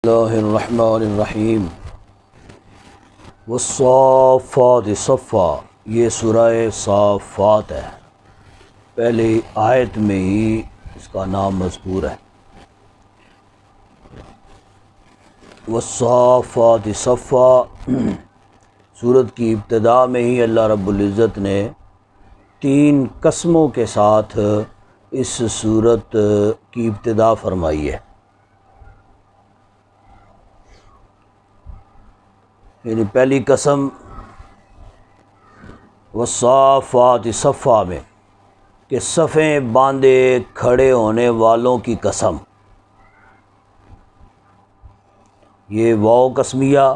اللہ الرحمن الرحیم والصافات صفا، یہ سورہ صافات ہے۔ پہلی آیت میں ہی اس کا نام مذکور ہے۔ والصافات صفا، سورت کی ابتدا میں ہی اللہ رب العزت نے 3 قسموں کے ساتھ اس سورت کی ابتدا فرمائی ہے۔ یعنی پہلی قسم والصافات صفا میں کہ صفیں باندھے کھڑے ہونے والوں کی قسم، یہ واو قسمیہ،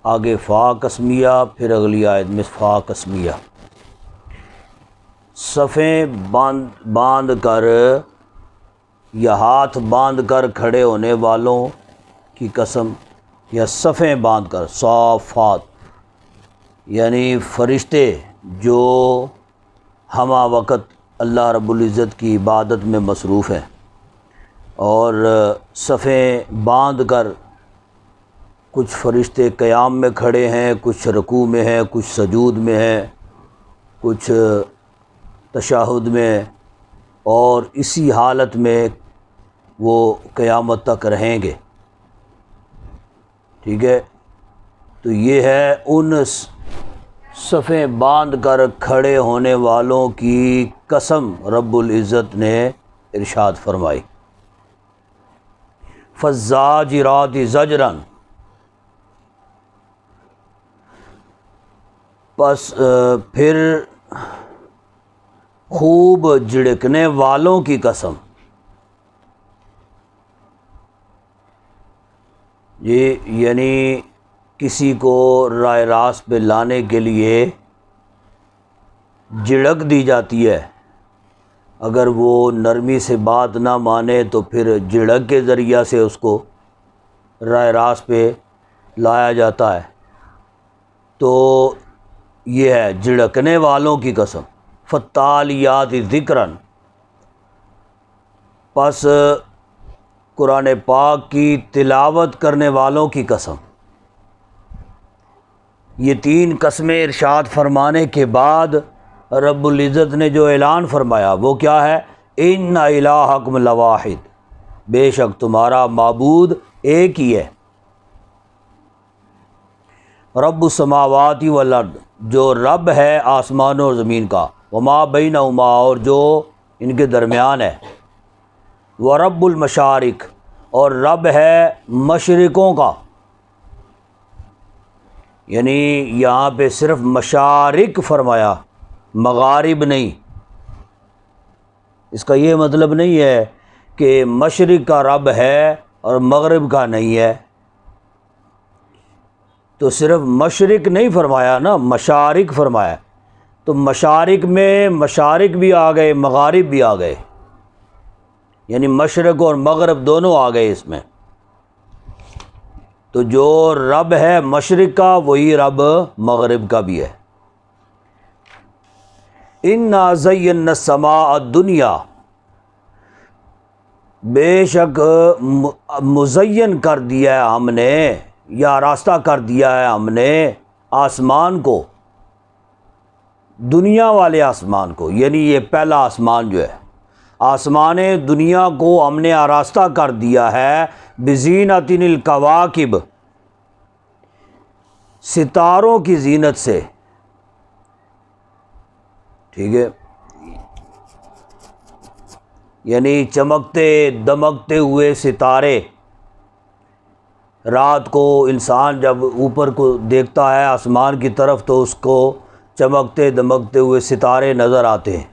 آگے فا قسمیہ، پھر اگلی آیت میں فا قسمیہ۔ صفیں باندھ کر یا ہاتھ باندھ کر کھڑے ہونے والوں کی قسم، یا صفیں باندھ کر، صافات یعنی فرشتے جو ہمہ وقت اللہ رب العزت کی عبادت میں مصروف ہیں اور صفیں باندھ کر، کچھ فرشتے قیام میں کھڑے ہیں، کچھ رکوع میں ہیں، کچھ سجود میں ہیں، کچھ تشہد میں، اور اسی حالت میں وہ قیامت تک رہیں گے۔ ٹھیک ہے، تو یہ ہے ان صفیں باندھ کر کھڑے ہونے والوں کی قسم رب العزت نے ارشاد فرمائی۔ فالزاجرات زجرا، پس پھر خوب جھڑکنے والوں کی قسم۔ یہ یعنی کسی کو راہ راست پہ لانے کے لیے جھڑک دی جاتی ہے، اگر وہ نرمی سے بات نہ مانے تو پھر جھڑک کے ذریعہ سے اس کو راہ راست پہ لایا جاتا ہے، تو یہ ہے جھڑکنے والوں کی قسم۔ فالتالیات ذکرا، پس قرآن پاک کی تلاوت کرنے والوں کی قسم۔ یہ 3 قسمیں ارشاد فرمانے کے بعد رب العزت نے جو اعلان فرمایا وہ کیا ہے؟ ان الہکم لواحد، بے شک تمہارا معبود ایک ہی ہے۔ رب السماوات والارض، جو رب ہے آسمانوں اور زمین کا، وما بینہما، اور جو ان کے درمیان ہے، ورب المشارق، اور رب ہے مشرقوں کا۔ یعنی یہاں پہ صرف مشارق فرمایا، مغارب نہیں۔ اس کا یہ مطلب نہیں ہے کہ مشرق کا رب ہے اور مغرب کا نہیں ہے، تو صرف مشرق نہیں فرمایا نا، مشارق فرمایا، تو مشارق میں مشارق بھی آ گئے، مغارب بھی آ گئے، یعنی مشرق اور مغرب دونوں آ گئے اس میں۔ تو جو رب ہے مشرق کا وہی رب مغرب کا بھی ہے۔ انا زینا السماء الدنیا، بے شک مزین کر دیا ہے ہم نے، یا راستہ کر دیا ہے ہم نے آسمان کو، دنیا والے آسمان کو، یعنی یہ پہلا آسمان جو ہے، آسمان دنیا کو ہم نے آراستہ کر دیا ہے، بزینۃ الکواکب، ستاروں کی زینت سے۔ ٹھیک ہے، یعنی چمکتے دمکتے ہوئے ستارے، رات کو انسان جب اوپر کو دیکھتا ہے آسمان کی طرف تو اس کو چمکتے دمکتے ہوئے ستارے نظر آتے ہیں۔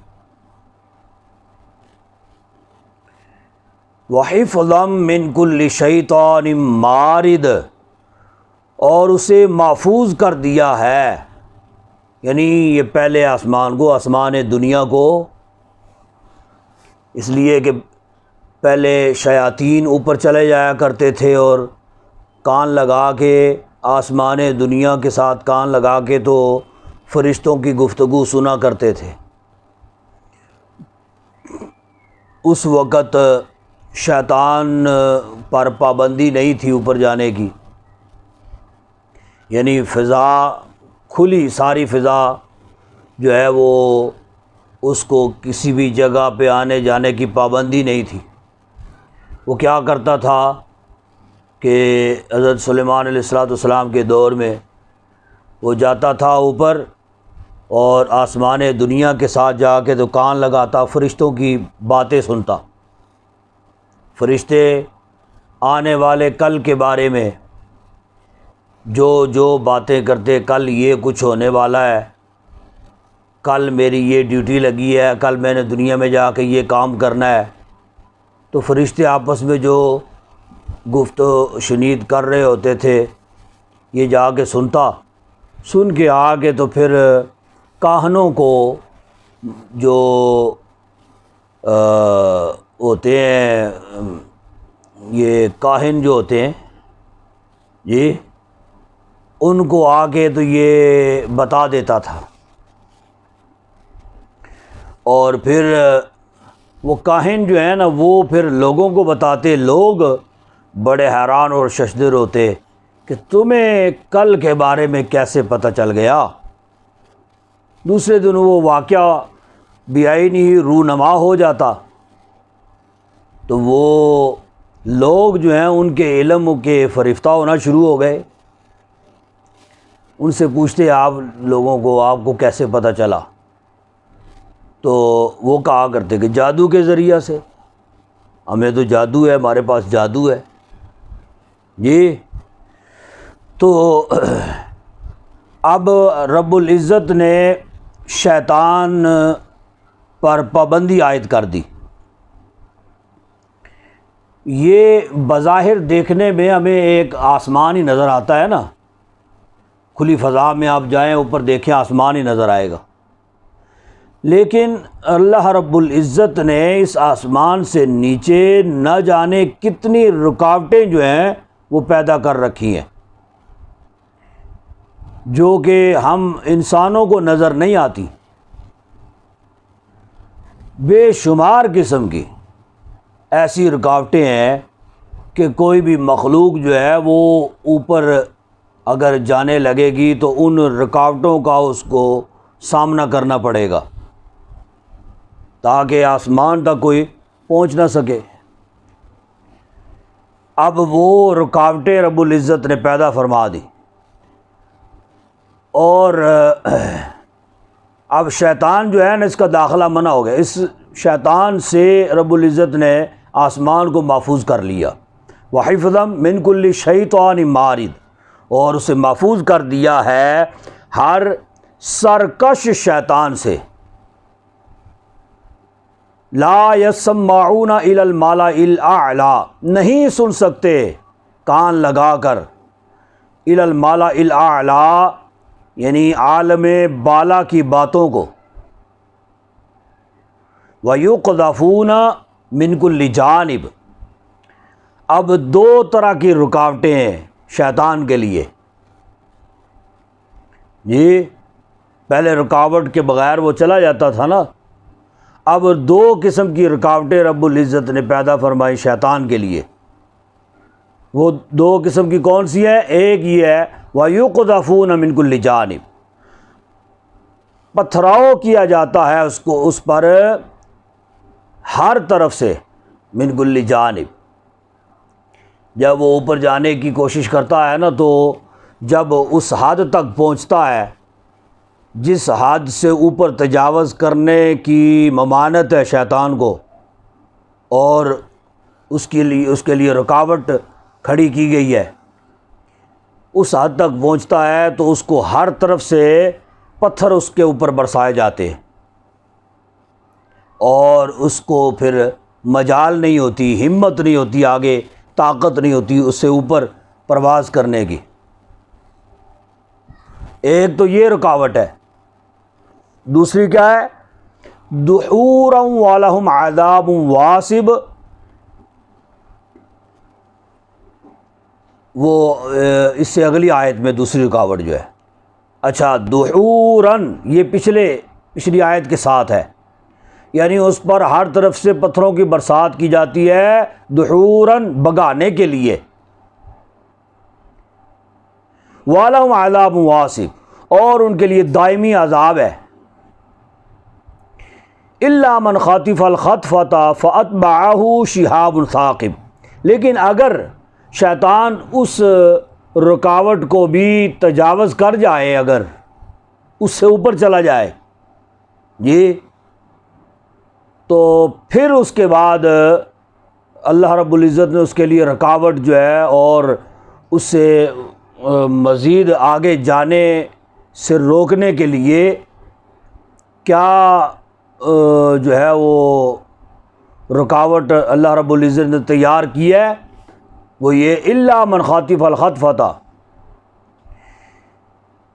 وَحِفْظًا مِّن كُلِّ شَيْطَانٍ مَارِدٍ، اور اسے محفوظ کر دیا ہے، یعنی یہ پہلے آسمان کو، آسمان دنیا کو، اس لیے کہ پہلے شیاطین اوپر چلے جایا کرتے تھے اور کان لگا کے، آسمان دنیا کے ساتھ کان لگا کے تو فرشتوں کی گفتگو سنا کرتے تھے۔ اس وقت شیطان پر پابندی نہیں تھی اوپر جانے کی، یعنی فضا کھلی، ساری فضا جو ہے وہ اس کو کسی بھی جگہ پہ آنے جانے کی پابندی نہیں تھی۔ وہ کیا کرتا تھا کہ حضرت سلیمان علیہ السلام کے دور میں وہ جاتا تھا اوپر اور آسمان دنیا کے ساتھ جا کے تو کان لگاتا، فرشتوں کی باتیں سنتا، فرشتے آنے والے کل کے بارے میں جو باتیں کرتے، کل یہ کچھ ہونے والا ہے، کل میری یہ ڈیوٹی لگی ہے، کل میں نے دنیا میں جا کے یہ کام کرنا ہے، تو فرشتے آپس میں جو گفت و شنید کر رہے ہوتے تھے یہ جا کے سنتا، سن کے آ کے تو پھر کاہنوں کو جو ہوتے ہیں، یہ کاہن جو ہوتے ہیں جی، ان کو آ کے تو یہ بتا دیتا تھا، اور پھر وہ کاہن جو ہیں نا وہ پھر لوگوں کو بتاتے، لوگ بڑے حیران اور ششدر ہوتے کہ تمہیں کل کے بارے میں کیسے پتہ چل گیا۔ دوسرے دن وہ واقعہ بھی آئی نہیں، رونما ہو جاتا، تو وہ لوگ جو ہیں ان کے علم کے فریفتہ ہونا شروع ہو گئے، ان سے پوچھتے آپ لوگوں کو آپ کو کیسے پتہ چلا، تو وہ کہا کرتے کہ جادو کے ذریعہ سے، ہمیں تو جادو ہے، ہمارے پاس جادو ہے جی۔ تو اب رب العزت نے شیطان پر پابندی عائد کر دی۔ یہ بظاہر دیکھنے میں ہمیں ایک آسمان ہی نظر آتا ہے نا، کھلی فضا میں آپ جائیں اوپر دیکھیں آسمان ہی نظر آئے گا، لیکن اللہ رب العزت نے اس آسمان سے نیچے نہ جانے کتنی رکاوٹیں جو ہیں وہ پیدا کر رکھی ہیں، جو کہ ہم انسانوں کو نظر نہیں آتی، بے شمار قسم کی ایسی رکاوٹیں ہیں کہ کوئی بھی مخلوق جو ہے وہ اوپر اگر جانے لگے گی تو ان رکاوٹوں کا اس کو سامنا کرنا پڑے گا تاکہ آسمان تک کوئی پہنچ نہ سکے۔ اب وہ رکاوٹیں رب العزت نے پیدا فرما دی، اور اب شیطان جو ہے نا اس کا داخلہ منع ہو گیا، اس شیطان سے رب العزت نے آسمان کو محفوظ کر لیا، وَحِفْظًا مِّن كُلِّ شَيْطَانٍ مَارِدٍ، اور اسے محفوظ کر دیا ہے ہر سرکش شیطان سے۔ لا يسمعون الى الملأ الاعلی، نہیں سن سکتے کان لگا کر الى الملأ الاعلی، یعنی عالم بالا کی باتوں کو، وَيُقْذَفُونَ مِن كُلِّ جانب۔ اب دو طرح کی رکاوٹیں ہیں شیطان کے لیے جی، پہلے رکاوٹ کے بغیر وہ چلا جاتا تھا نا، اب دو قسم کی رکاوٹیں رب العزت نے پیدا فرمائی شیطان کے لیے۔ وہ دو قسم کی کون سی ہیں؟ ایک یہ ہے وَيُقْذَفُونَ مِن كُلِّ جانب، پتھراؤ کیا جاتا ہے اس پر ہر طرف سے، من كُلِّ جانب۔ جب وہ اوپر جانے کی کوشش کرتا ہے نا تو جب اس حد تک پہنچتا ہے جس حد سے اوپر تجاوز کرنے کی ممانعت ہے شیطان کو، اور اس کے لیے رکاوٹ کھڑی کی گئی ہے، اس حد تک پہنچتا ہے تو اس کو ہر طرف سے پتھر اس کے اوپر برسائے جاتے ہیں، اور اس کو پھر مجال نہیں ہوتی، ہمت نہیں ہوتی، آگے طاقت نہیں ہوتی اس سے اوپر پرواز کرنے کی۔ ایک تو یہ رکاوٹ ہے، دوسری کیا ہے؟ دحورا ولہم عذاب واصب، وہ اس سے اگلی آیت میں دوسری رکاوٹ جو ہے، اچھا دحوراً یہ پچھلی آیت کے ساتھ ہے، یعنی اس پر ہر طرف سے پتھروں کی برسات کی جاتی ہے، دحوراً بگانے کے لیے۔ وَلَهُمْ عَذَابٌ وَاصِبٌ، اور ان کے لیے دائمی عذاب ہے۔ إِلَّا مَنْ خَطِفَ الْخَطْفَةَ فَأَتْبَعَهُ شِهَابٌ ثَاقِبٌ، لیکن اگر شیطان اس رکاوٹ کو بھی تجاوز کر جائے، اگر اس سے اوپر چلا جائے جی، تو پھر اس کے بعد اللہ رب العزت نے اس کے لیے رکاوٹ جو ہے اور اس سے مزید آگے جانے سے روکنے کے لیے کیا جو ہے وہ رکاوٹ اللہ رب العزت نے تیار کی ہے، وہ یہ الا من خاطف الخطفۃ،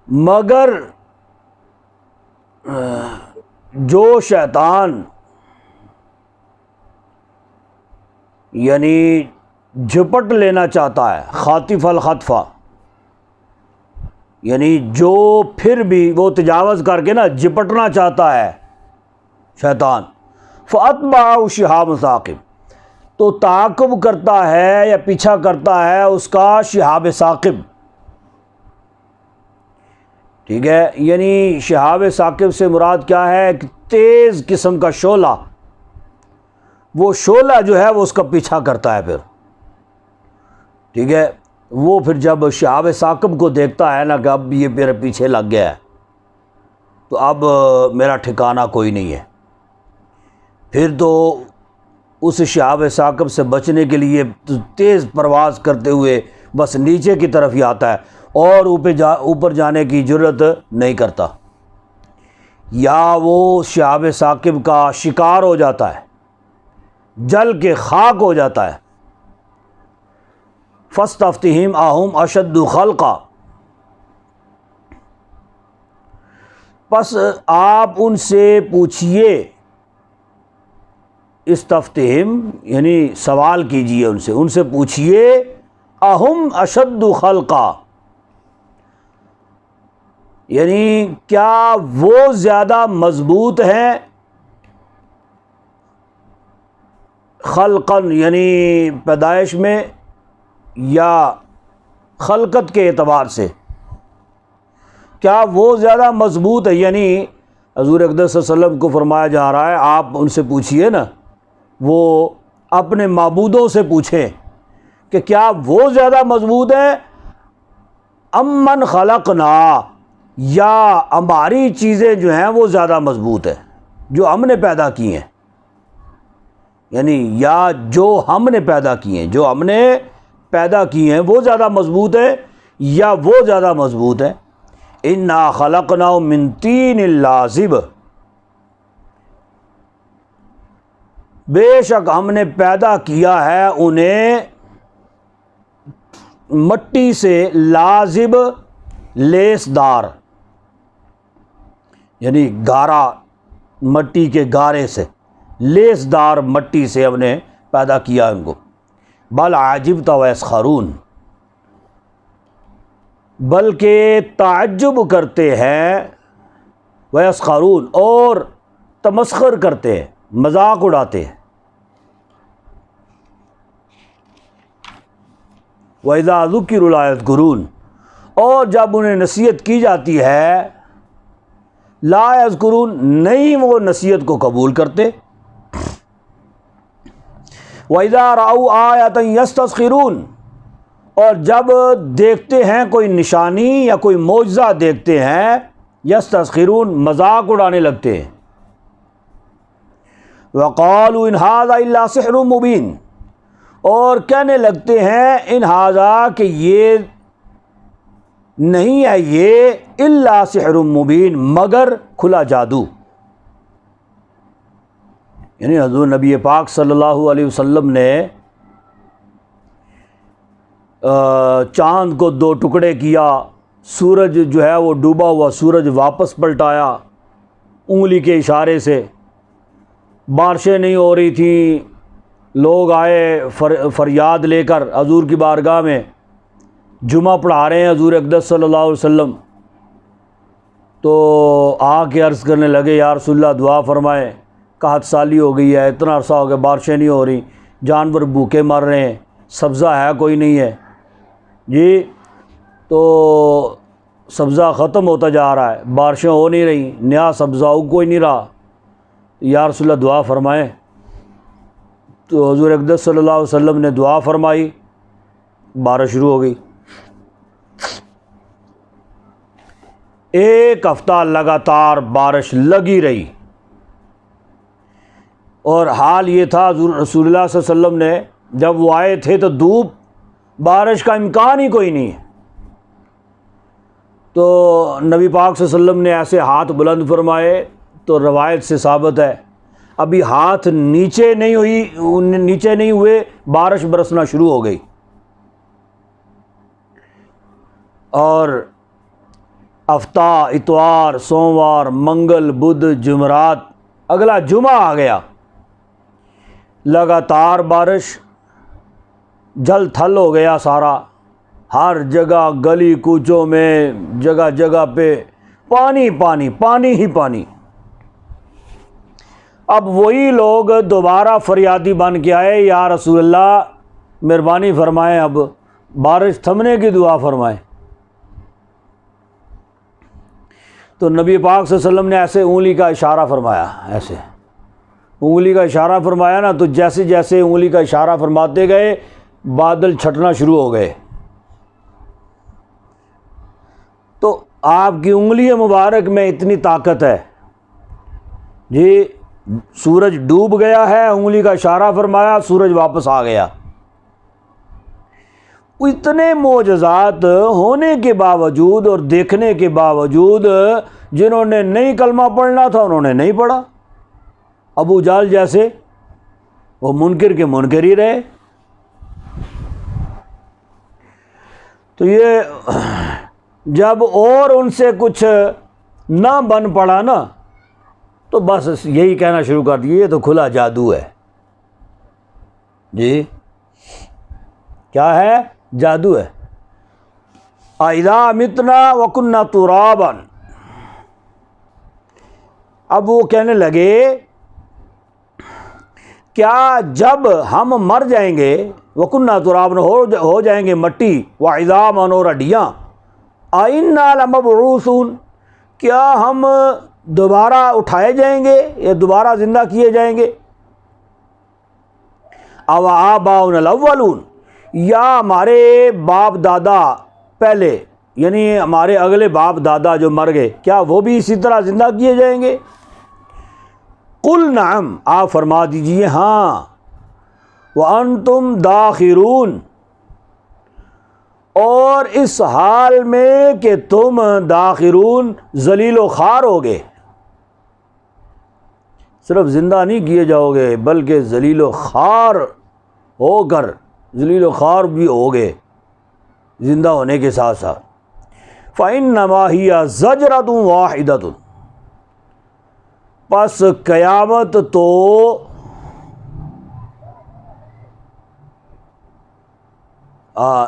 مگر جو شیطان یعنی جھپٹ لینا چاہتا ہے، خاطف الخطفہ یعنی جو پھر بھی وہ تجاوز کر کے نا جھپٹنا چاہتا ہے شیطان، فَأَتْبَعَهُ شِهَابٌ ثَاقِبٌ، تو تعاقب کرتا ہے یا پیچھا کرتا ہے اس کا شہاب ثاقب، ٹھیک ہے، یعنی شہاب ثاقب سے مراد کیا ہے؟ کہ تیز قسم کا شعلہ، وہ شعلہ جو ہے وہ اس کا پیچھا کرتا ہے پھر، ٹھیک ہے، وہ پھر جب شہاب ثاقب کو دیکھتا ہے نا کہ اب یہ میرے پیچھے لگ گیا ہے تو اب میرا ٹھکانہ کوئی نہیں ہے، پھر تو اس شہاب ثاقب سے بچنے کے لیے تیز پرواز کرتے ہوئے بس نیچے کی طرف ہی آتا ہے اور اوپر جانے کی جرت نہیں کرتا، یا وہ شہاب ثاقب کا شکار ہو جاتا ہے، جل کے خاک ہو جاتا ہے۔ فَاسْتَفْتِهِمْ أَهُمْ أَشَدُّ خَلْقًا، پس آپ ان سے پوچھئے، استفتہم یعنی سوال کیجئے ان سے پوچھئے، اہم اشد خلقا، یعنی کیا وہ زیادہ مضبوط ہیں، خلقاً یعنی پیدائش میں یا خلقت کے اعتبار سے، کیا وہ زیادہ مضبوط ہے؟ یعنی حضور اقدس صلی اللہ علیہ وسلم کو فرمایا جا رہا ہے آپ ان سے پوچھئے نا، وہ اپنے معبودوں سے پوچھیں کہ کیا وہ زیادہ مضبوط ہیں، امن خلقنا، یا ہماری چیزیں جو ہیں وہ زیادہ مضبوط ہیں جو ہم نے پیدا کی ہیں، یعنی یا جو ہم نے پیدا کی ہیں، جو ہم نے پیدا کی ہیں وہ زیادہ مضبوط ہے یا وہ زیادہ مضبوط ہے۔ انا خلقناہم من طین لازب، بے شک ہم نے پیدا کیا ہے انہیں مٹی سے، لازب لیس دار، یعنی گارا، مٹی کے گارے سے، لیس دار مٹی سے ہم نے پیدا کیا ان کو۔ بل عجبت ویسخرون، بلکہ تعجب کرتے ہیں، ویسخرون اور تمسخر کرتے ہیں، مذاق اڑاتے ہیں۔ وَإِذَا ذُكِّرُوا لَا يَذْكُرُونَ، اور جب انہیں نصیحت کی جاتی ہے، لا یذکرون، نہیں وہ نصیحت کو قبول کرتے۔ وَإِذَا رَأَوْا آیَةً يَسْتَسْخِرُونَ، اور جب دیکھتے ہیں کوئی نشانی یا کوئی معجزہ دیکھتے ہیں، یستسخرون، مذاق اڑانے لگتے ہیں۔ وَقَالُوا إِنْ هَذَا إِلَّا سِحْرٌ مُبِينٌ، اور کہنے لگتے ہیں ان ہذا، کہ یہ نہیں ہے یہ، الا سحر مبین، مگر کھلا جادو، یعنی حضور نبی پاک صلی اللہ علیہ وسلم نے چاند کو دو ٹکڑے کیا، سورج جو ہے وہ ڈوبا ہوا سورج واپس پلٹایا انگلی کے اشارے سے، بارشیں نہیں ہو رہی تھیں، لوگ آئے فریاد لے کر حضور کی بارگاہ میں، جمعہ پڑھا رہے ہیں حضور اقدس صلی اللہ علیہ وسلم، تو آ کے عرض کرنے لگے یا رسول اللہ دعا فرمائیں، قحط سالی ہو گئی ہے، اتنا عرصہ ہو گیا بارشیں نہیں ہو رہی، جانور بھوکے مر رہے ہیں، سبزہ ہے کوئی نہیں ہے جی، تو سبزہ ختم ہوتا جا رہا ہے، بارشیں ہو نہیں رہی، نیا سبزہ کوئی نہیں رہا، یا رسول اللہ دعا فرمائیں۔ تو حضور اقدس صلی اللہ علیہ وسلم نے دعا فرمائی، بارش شروع ہو گئی۔ ایک ہفتہ لگاتار بارش لگی رہی، اور حال یہ تھا حضور رسول اللہ صلی اللہ علیہ وسلم نے جب وہ آئے تھے تو دھوپ، بارش کا امکان ہی کوئی نہیں ہے، تو نبی پاک صلی اللہ علیہ وسلم نے ایسے ہاتھ بلند فرمائے، تو روایت سے ثابت ہے ابھی ہاتھ نیچے نہیں ہوئے بارش برسنا شروع ہو گئی، اور ہفتہ اتوار، سوموار، منگل، بدھ، جمعرات، اگلا جمعہ آ گیا، لگاتار بارش، جل تھل ہو گیا سارا، ہر جگہ گلی کوچوں میں جگہ جگہ پہ پانی پانی پانی ہی پانی۔ اب وہی لوگ دوبارہ فریادی بن کے آئے، یا رسول اللہ مہربانی فرمائیں، اب بارش تھمنے کی دعا فرمائیں۔ تو نبی پاک صلی اللہ علیہ وسلم نے ایسے انگلی کا اشارہ فرمایا، ایسے انگلی کا اشارہ فرمایا نا، تو جیسے جیسے انگلی کا اشارہ فرماتے گئے بادل چھٹنا شروع ہو گئے۔ تو آپ کی انگلی مبارک میں اتنی طاقت ہے جی، سورج ڈوب گیا ہے، انگلی کا اشارہ فرمایا، سورج واپس آ گیا۔ اتنے معجزات ہونے کے باوجود اور دیکھنے کے باوجود جنہوں نے نہیں کلمہ پڑھنا تھا انہوں نے نہیں پڑھا، ابو جہل جیسے وہ منکر کے منکر ہی رہے۔ تو یہ جب اور ان سے کچھ نہ بن پڑا نا، تو بس یہی کہنا شروع کر دیا یہ تو کھلا جادو ہے جی، کیا ہے؟ جادو ہے۔ اذا متنا وکنا ترابا، اب وہ کہنے لگے کیا جب ہم مر جائیں گے، وکنا ترابا ہو جائیں گے مٹی، وعظاما اور ہڈیاں، ائنا لمبعوثون، کیا ہم دوبارہ اٹھائے جائیں گے یا دوبارہ زندہ کیے جائیں گے؟ او آباؤنا الاولون، یا ہمارے باپ دادا پہلے، یعنی ہمارے اگلے باپ دادا جو مر گئے، کیا وہ بھی اسی طرح زندہ کیے جائیں گے؟ قل نعم، آپ فرما دیجئے ہاں، وانتم داخرون، اور اس حال میں کہ تم داخرون ذلیل و خوار ہوگے، صرف زندہ نہیں کیے جاؤ گے بلکہ ذلیل و خوار ہو کر، ذلیل و خوار بھی ہوگے زندہ ہونے کے ساتھ ساتھ۔ فَإِنَّمَا هِيَ زَجْرَةٌ وَاحِدَةٌ، پس قیامت تو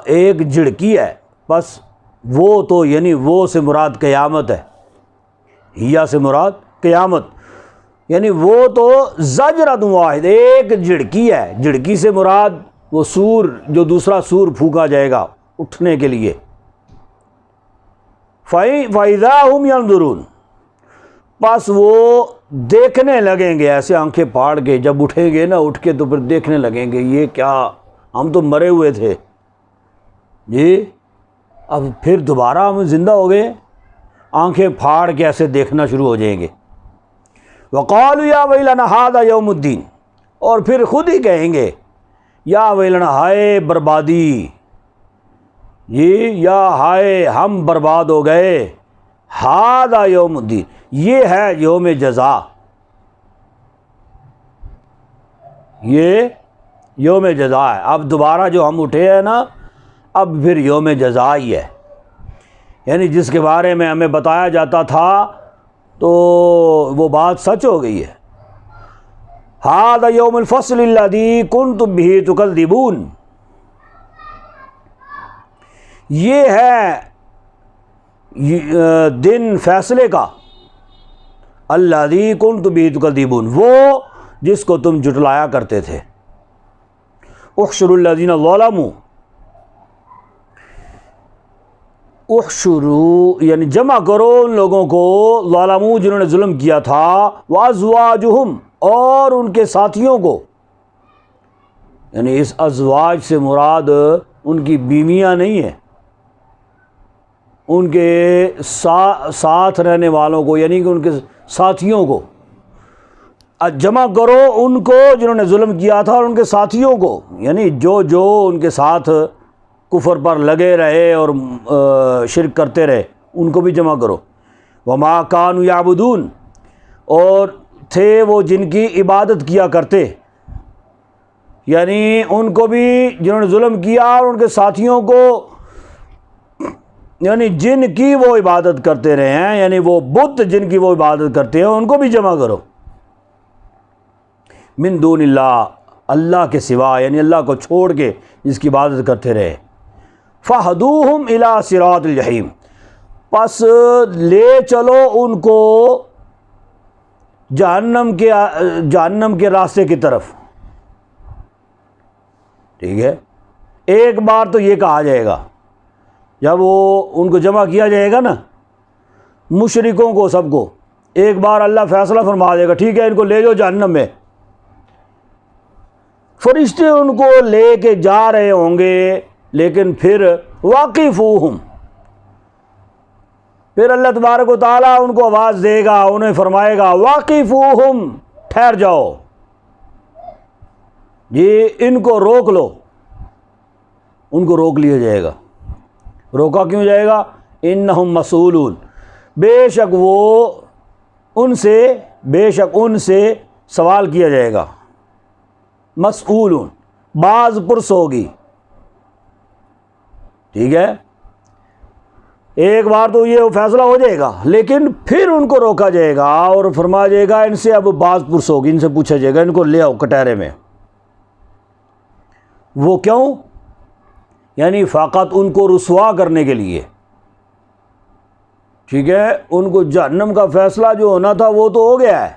ایک جھڑکی ہے، پس وہ تو یعنی وہ سے مراد قیامت ہے، ہیا سے مراد قیامت، یعنی وہ تو زجرۃ واحد، ایک جھڑکی ہے، جھڑکی سے مراد وہ سور جو دوسرا سور پھونکا جائے گا اٹھنے کے لیے۔ فَإِذَا هُمْ يَنظُرُونَ، پس وہ دیکھنے لگیں گے ایسے آنکھیں پھاڑ کے، جب اٹھیں گے نا اٹھ کے تو پھر دیکھنے لگیں گے یہ کیا، ہم تو مرے ہوئے تھے جی، اب پھر دوبارہ ہم زندہ ہو گئے، آنکھیں پھاڑ کے ایسے دیکھنا شروع ہو جائیں گے۔ وَقَالُوا يَا وَيْلَنَا هَذَا يَوْمُ الدِّينِ، اور پھر خود ہی کہیں گے یا ویلنا، ہائے بربادی جی، یا ہائے ہم برباد ہو گئے، ہذا یوم الدین، یہ ہے یوم جزا، یہ یوم جزا ہے۔ اب دوبارہ جو ہم اٹھے ہیں نا، اب پھر یوم جزا ہی ہے، یعنی جس کے بارے میں ہمیں بتایا جاتا تھا تو وہ بات سچ ہو گئی ہے۔ ھذا یوم الفصل الذی کنتم بہ تکذبون، یہ ہے دن فیصلے کا، الذی کنتم بہ تکذبون، وہ جس کو تم جھٹلایا کرتے تھے۔ احشروا الذین ظلموا، احشروا یعنی جمع کرو ان لوگوں کو، ظلموا جنہوں نے ظلم کیا تھا، وازواجہم اور ان کے ساتھیوں کو، یعنی اس ازواج سے مراد ان کی بیویاں نہیں ہیں، ان کے ساتھ رہنے والوں کو، یعنی کہ ان کے ساتھیوں کو جمع کرو، ان کو جنہوں نے ظلم کیا تھا اور ان کے ساتھیوں کو، یعنی جو ان کے ساتھ کفر پر لگے رہے اور شرک کرتے رہے ان کو بھی جمع کرو۔ وما کانوا یعبدون، اور تھے وہ جن کی عبادت کیا کرتے، یعنی ان کو بھی جنہوں نے ظلم کیا اور ان کے ساتھیوں کو، یعنی جن کی وہ عبادت کرتے رہے ہیں، یعنی وہ بت جن کی وہ عبادت کرتے ہیں ان کو بھی جمع کرو۔ من دون اللہ، اللہ کے سوا، یعنی اللہ کو چھوڑ کے جس کی عبادت کرتے رہے۔ فہدوہم الی صراط الجحیم، پس لے چلو ان کو جہنم کے راستے کی طرف۔ ٹھیک ہے، ایک بار تو یہ کہا جائے گا جب وہ ان کو جمع کیا جائے گا نا، مشرکوں کو سب کو، ایک بار اللہ فیصلہ فرما دے گا، ٹھیک ہے ان کو لے جاؤ جہنم میں۔ فرشتے ان کو لے کے جا رہے ہوں گے، لیکن پھر واقفوہم، پھر اللہ تبارک و تعالیٰ ان کو آواز دے گا، انہیں فرمائے گا واقفوہم، ٹھہر جاؤ جی، ان کو روک لو۔ ان کو روک لیا جائے گا۔ روکا کیوں جائے گا؟ انہم مسئولون، بے شک ان سے سوال کیا جائے گا۔ مسئولون، باز پرس ہوگی۔ ٹھیک ہے، ایک بار تو یہ فیصلہ ہو جائے گا، لیکن پھر ان کو روکا جائے گا اور فرمایا جائے گا ان سے اب باز پرس ہوگی، ان سے پوچھا جائے گا ان کو لے آؤ کٹہرے میں۔ وہ کیوں؟ یعنی فقط ان کو رسوا کرنے کے لیے۔ ٹھیک ہے، ان کو جہنم کا فیصلہ جو ہونا تھا وہ تو ہو گیا ہے،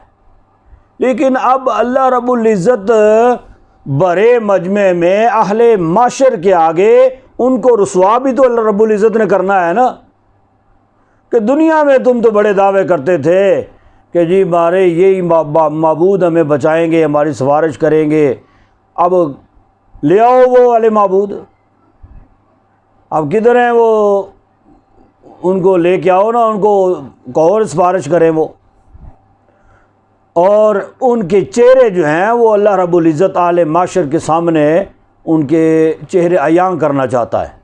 لیکن اب اللہ رب العزت بڑے مجمع میں اہل معاشر کے آگے ان کو رسوا بھی تو اللہ رب العزت نے کرنا ہے نا، کہ دنیا میں تم تو بڑے دعوے کرتے تھے کہ جی ہمارے یہی معبود ہمیں بچائیں گے، ہماری سفارش کریں گے، اب لے آؤ وہ والے معبود، اب کدھر ہیں وہ؟ ان کو لے کے آؤ نا، ان کو اور سفارش کریں وہ۔ اور ان کے چہرے جو ہیں وہ اللہ رب العزت اعلی معاشر کے سامنے ان کے چہرے عیاں کرنا چاہتا ہے۔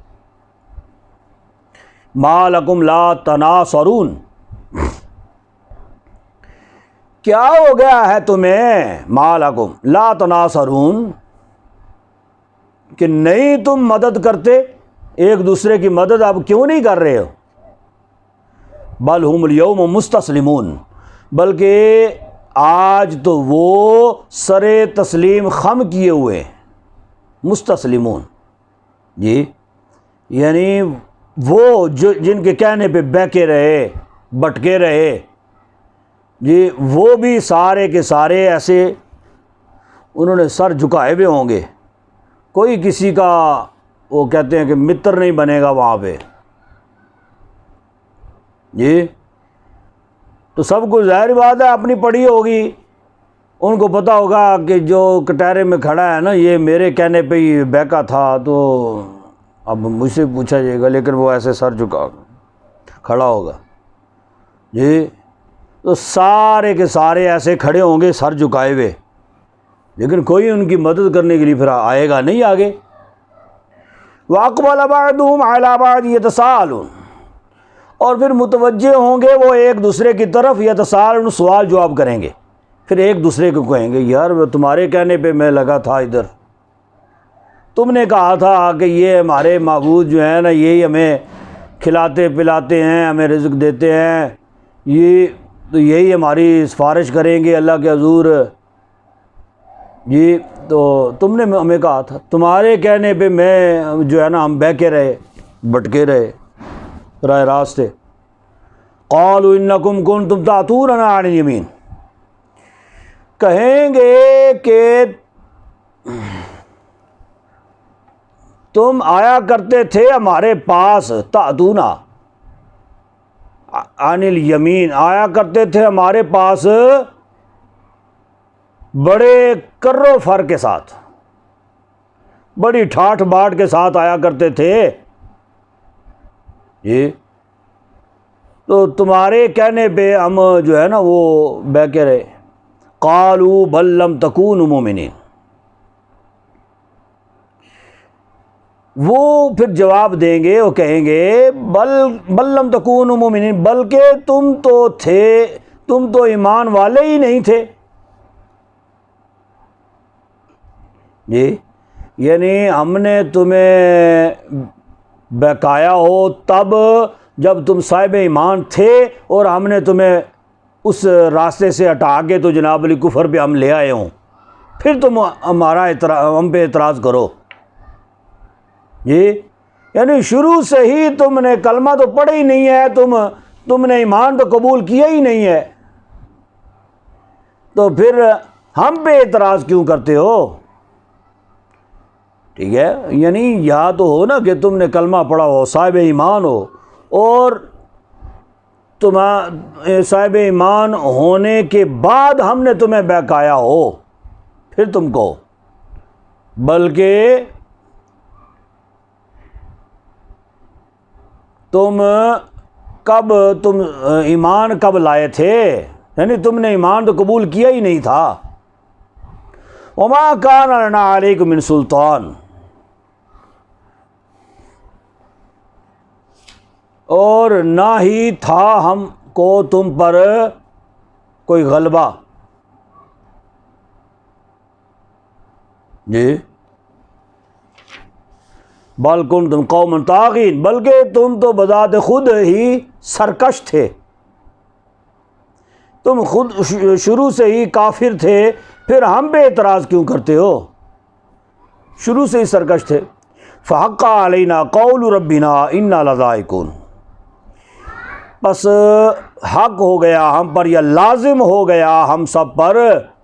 ما لکم لا تناصرون، کیا ہو گیا ہے تمہیں؟ ما لکم لا تناصرون، کہ نہیں تم مدد کرتے، ایک دوسرے کی مدد اب کیوں نہیں کر رہے ہو؟ بل ہم اليوم مستسلمون، بلکہ آج تو وہ سر تسلیم خم کیے ہوئے ہیں۔ مستسلمون جی، یعنی وہ جن کے کہنے پہ بہکے رہے، بٹکے رہے جی، وہ بھی سارے کے سارے ایسے انہوں نے سر جھکائے ہوئے ہوں گے۔ کوئی کسی کا وہ کہتے ہیں کہ متر نہیں بنے گا وہاں پہ جی، تو سب کو ظاہر بات ہے اپنی پڑی ہوگی، ان کو پتہ ہوگا کہ جو کٹہرے میں کھڑا ہے نا یہ میرے کہنے پہ ہی بہکا تھا، تو اب مجھ سے پوچھا جائے گا، لیکن وہ ایسے سر جھکا کھڑا ہوگا جی، تو سارے کے سارے ایسے کھڑے ہوں گے سر جھکائے ہوئے، لیکن کوئی ان کی مدد کرنے کے لیے پھر آئے گا نہیں آگے۔ وَأَقْبَلَ بَعْضُهُمْ عَلَىٰ بَعْضٍ يَتَسَاءَلُونَ، اور پھر متوجہ ہوں گے وہ ایک دوسرے کی طرف، یتساءلون سوال جواب کریں گے، پھر ایک دوسرے کو کہیں گے یار تمہارے کہنے پہ میں لگا تھا ادھر، تم نے کہا تھا کہ یہ ہمارے معبود جو ہیں نا یہی ہمیں کھلاتے پلاتے ہیں، ہمیں رزق دیتے ہیں، یہ تو یہی ہماری سفارش کریں گے اللہ کے حضور جی، تو تم نے ہمیں کہا تھا، تمہارے کہنے پہ میں جو ہے نا ہم بہکے رہے، بٹکے رہے، راہ راستے۔ قالوا انکم کنتم تاتوننا عن الیمین، کہیں گے کہ تم آیا کرتے تھے ہمارے پاس، تاتونا عن الیمین، آیا کرتے تھے ہمارے پاس بڑے کر و فر کے ساتھ، بڑی ٹھاٹھ باٹ کے ساتھ آیا کرتے تھے جی، تو تمہارے کہنے پہ ہم جو ہے نا وہ بہ کے رہے۔ قالوا بل لم تکونوا مؤمنین، وہ پھر جواب دیں گے، وہ کہیں گے بل لم تکونوا مؤمنین، بلکہ تم تو ایمان والے ہی نہیں تھے جی، یعنی ہم نے تمہیں بہکایا ہو تب جب تم صاحب ایمان تھے، اور ہم نے تمہیں اس راستے سے ہٹا کے تو جناب علی کفر پہ ہم لے آئے ہوں، پھر تم ہم پہ اعتراض کرو جی، یعنی شروع سے ہی تم نے کلمہ تو پڑھا ہی نہیں ہے، تم نے ایمان تو قبول کیا ہی نہیں ہے، تو پھر ہم پہ اعتراض کیوں کرتے ہو؟ ٹھیک ہے، یعنی یا تو ہو نا کہ تم نے کلمہ پڑھا ہو، صاحب ایمان ہو، اور تم صاحب ایمان ہونے کے بعد ہم نے تمہیں بہکایا ہو، پھر تم کہو، بلکہ تم ایمان کب لائے تھے، یعنی تم نے ایمان تو قبول کیا ہی نہیں تھا۔ وما کان لنا علیکم من سلطان، اور نہ ہی تھا ہم کو تم پر کوئی غلبہ جی، بل کنتم قوما طاغین، بلکہ تم تو بذات خود ہی سرکش تھے، تم خود شروع سے ہی کافر تھے، پھر ہم پہ اعتراض کیوں کرتے ہو؟ شروع سے ہی سرکش تھے۔ فحق علینا قول ربنا انا لذائقون، بس حق ہو گیا ہم پر، یا لازم ہو گیا ہم سب پر،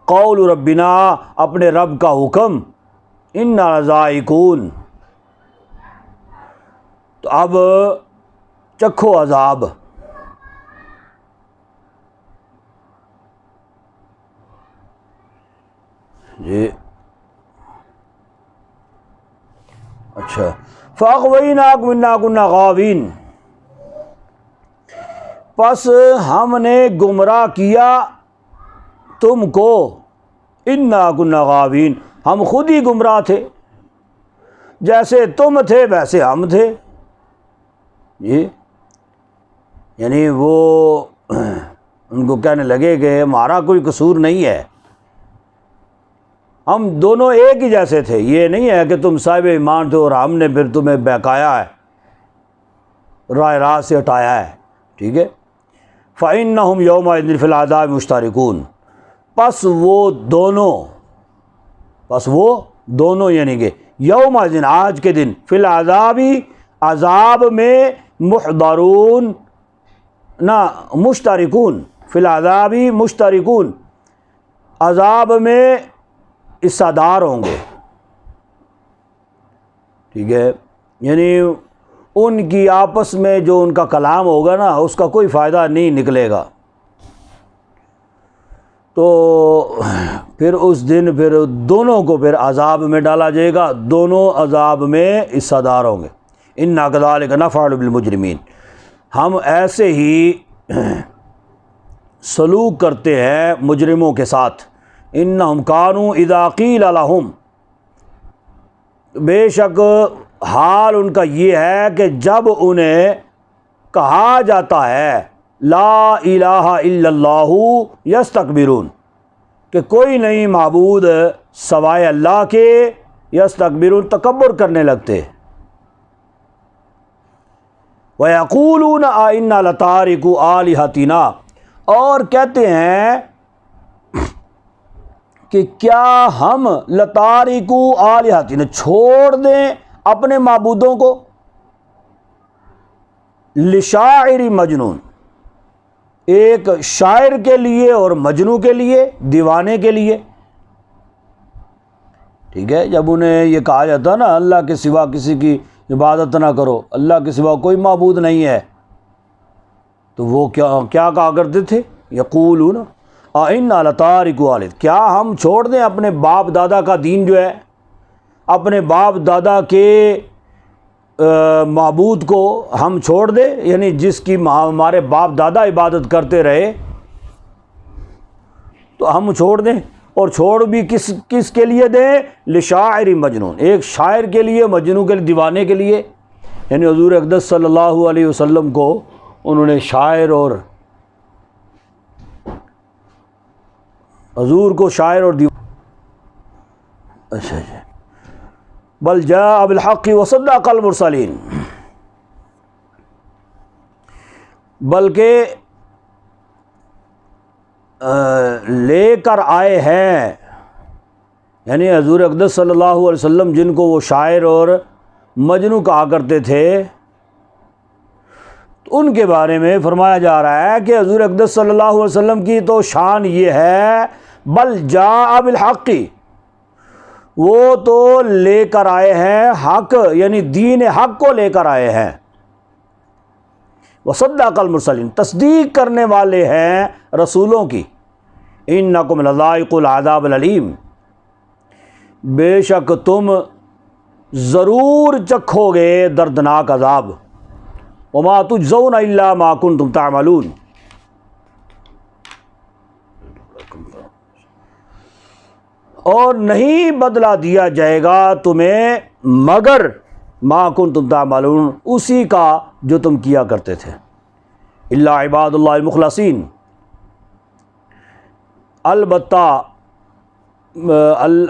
قول ربنا، اپنے رب کا حکم، انا لذائقون، تو اب چکھو عذاب۔ جی اچھا، فاغویناکم انا کنا غاوین، پس ہم نے گمراہ کیا تم کو، انا کنا غاوین، ہم خود ہی گمراہ تھے، جیسے تم تھے ویسے ہم تھے جی، یعنی وہ ان کو کہنے لگے کہ ہمارا کوئی قصور نہیں ہے، ہم دونوں ایک ہی جیسے تھے، یہ نہیں ہے کہ تم صاحب ایمان تھے اور ہم نے پھر تمہیں بہکایا ہے، راہ راست سے ہٹایا ہے، ٹھیک ہے۔ فَإِنَّهُمْ يَوْمَئِذٍ فِي الْعَذَابِ مُشْتَرِكُونَ، پس وہ دونوں یعنی کہ یومئذ، آج کے دن، فی العذاب، عذاب میں، محضرون نہ مشترکون، فی العذاب مشترکون، عذاب میں حصہ دار ہوں گے، ٹھیک ہے، یعنی ان کی آپس میں جو ان کا کلام ہوگا نا، اس کا کوئی فائدہ نہیں نکلے گا، تو پھر اس دن پھر دونوں کو پھر عذاب میں ڈالا جائے گا، دونوں عذاب میں حصہ دار ہوں گے۔ انا کذالک نفعل بالمجرمین، ہم ایسے ہی سلوک کرتے ہیں مجرموں کے ساتھ۔ انہم کانوا اذا قیل لہم، بے شک حال ان کا یہ ہے کہ جب انہیں کہا جاتا ہے لا الہ الا اللہ یستکبرون، کہ کوئی نہیں معبود سوائے اللہ کے، یستکبرون، تکبر کرنے لگتے، وَيَقُولُونَ أَإِنَّا لَتَارِكُو آلِهَتِنَا، اور کہتے ہیں کہ کیا ہم لتارکو آلہتنا، چھوڑ دیں اپنے معبودوں کو، لشاعر مجنون، ایک شاعر کے لیے اور مجنوں کے لیے، دیوانے کے لیے، ٹھیک ہے۔ جب انہیں یہ کہا جاتا نا اللہ کے سوا کسی کی عبادت نہ کرو، اللہ کے سوا کوئی معبود نہیں ہے، تو وہ کیا کہا کرتے تھے؟ یقولون اِنَّا لَتَارِكُو آلِهَتِنَا، کیا ہم چھوڑ دیں اپنے باپ دادا کا دین جو ہے، اپنے باپ دادا کے معبود کو ہم چھوڑ دیں، یعنی جس کی ہمارے باپ دادا عبادت کرتے رہے تو ہم چھوڑ دیں، اور چھوڑ بھی کس کے لیے دیں؟ لشاعر مجنون، ایک شاعر کے لیے، مجنون کے لیے، دیوانے کے لیے۔ یعنی حضور اقدس صلی اللہ علیہ وسلم کو انہوں نے شاعر اور حضور کو شاعر اور اچھا جی، بل جاء بالحق وصدق المرسلین، بلکہ لے کر آئے ہیں، یعنی حضور اقدس صلی اللہ علیہ وسلم جن کو وہ شاعر اور مجنوں کہا کرتے تھے، ان کے بارے میں فرمایا جا رہا ہے کہ حضور اقدس صلی اللہ علیہ وسلم کی تو شان یہ ہے، بل جاء بالحق، وہ تو لے کر آئے ہیں حق، یعنی دین حق کو لے کر آئے ہیں، وصدق المرسلین، تصدیق کرنے والے ہیں رسولوں کی، انکم لذائقوا العذاب العلیم، بے شک تم ضرور چکھو گے دردناک عذاب، وما تجزون الا ما کنتم تعملون، اور نہیں بدلہ دیا جائے گا تمہیں مگر ما کنتم تعملون، اسی کا جو تم کیا کرتے تھے، الا عباد اللہ المخلصین، البتہ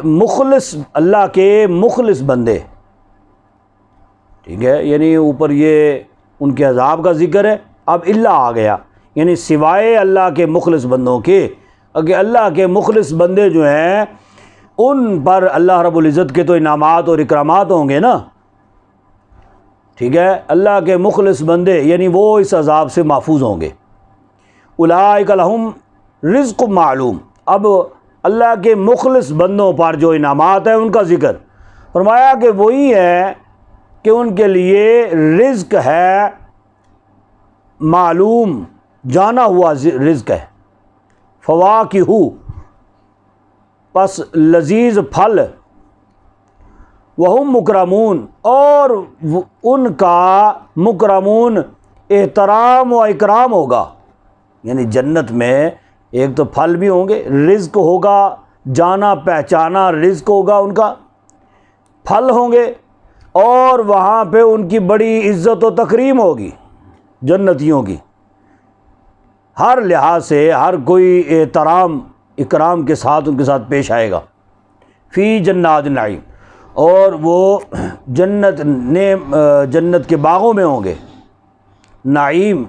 مخلص، اللہ کے مخلص بندے، ٹھیک ہے۔ یعنی اوپر یہ ان کے عذاب کا ذکر ہے، اب اللہ آ گیا، یعنی سوائے اللہ کے مخلص بندوں کے، اگر اللہ کے مخلص بندے جو ہیں ان پر اللہ رب العزت کے تو انعامات اور اکرامات ہوں گے نا، ٹھیک ہے۔ اللہ کے مخلص بندے یعنی وہ اس عذاب سے محفوظ ہوں گے، اولئک لہم رزق معلوم، اب اللہ کے مخلص بندوں پر جو انعامات ہیں ان کا ذکر فرمایا کہ وہی ہے کہ ان کے لیے رزق ہے معلوم، جانا ہوا رزق ہے، فواکہ، پس لذیذ پھل، وہم مکرمون، اور ان کا مکرمون احترام و اکرام ہوگا، یعنی جنت میں ایک تو پھل بھی ہوں گے، رزق ہوگا، جانا پہچانا رزق ہوگا، ان کا پھل ہوں گے، اور وہاں پہ ان کی بڑی عزت و تکریم ہوگی جنتیوں کی، ہر لحاظ سے ہر کوئی احترام اکرام کے ساتھ ان کے ساتھ پیش آئے گا، فی جنات النعیم، اور وہ جنت کے باغوں میں ہوں گے، نعیم